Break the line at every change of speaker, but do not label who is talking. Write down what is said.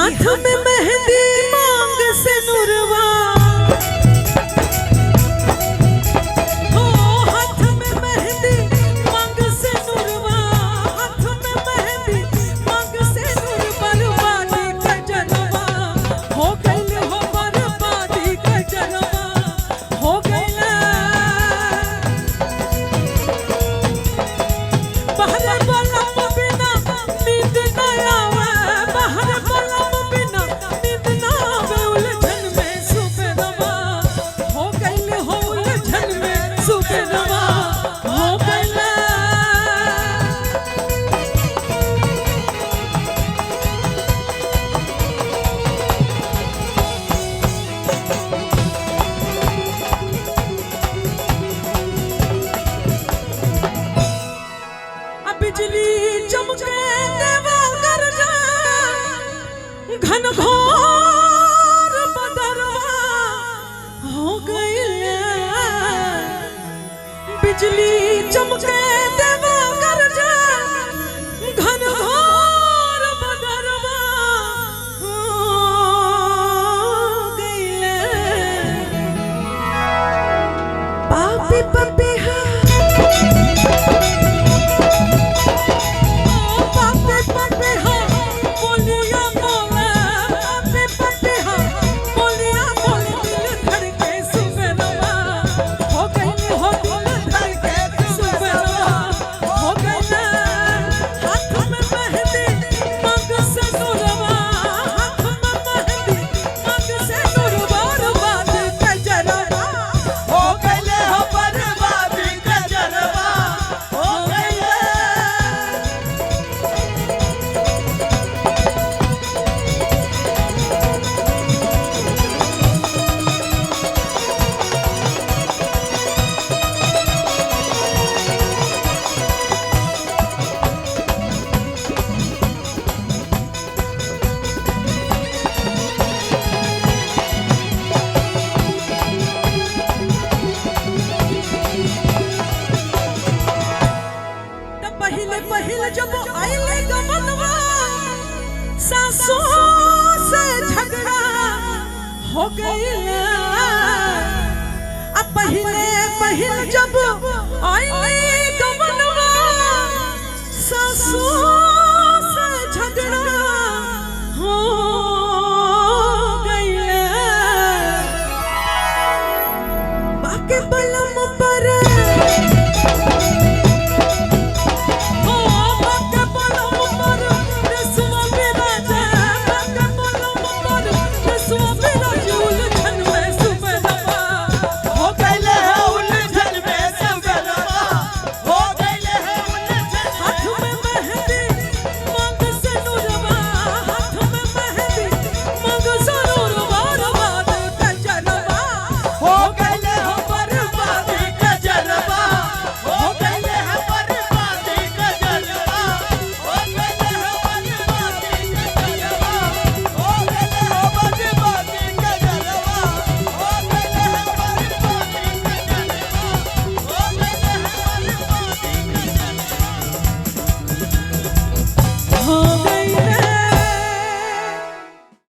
हाथ में मेहंदी मांग से नुरवा हो हाथ में मेहंदी मांग से नुरवा हाथ में मेहंदी मांग से नुर बर्बादी का जनवा हो गइल हो बर्बादी का जनवा हो गइल बहरे बलम बिना नींद न आवे बहरे बलम बिना नींद न आवे उलझन में सुबेरवा हो गइल हो उलझन में सुबेरवा हो गइल अब बिजली चमके देवा गरजा घन घोर बदरवा हो गइल बिजली चमके देवा गरजा घन घोर बदरवा हो गइल पापी पपीहा पापे पापे हा बोलिया बोले पापे पापे हा बोलिया बोले दिल धड़के सुबेरवा हो गइल हो दिल धड़के सुबेरवा हो गइल हाथ में मेहंदी मांग से नुरवा हाथ में मेहंदी मांग से नुरवा बर्बादी का जनवा हो गइल हो बर्बादी का जनवा हो गइल पहिले पहिले जब आइले गमनवा सासों से झगड़ा हो गइल अब पहिले पहिले जब आइले गमनवा सासों से झगड़ा हो गइल बाके बलम पर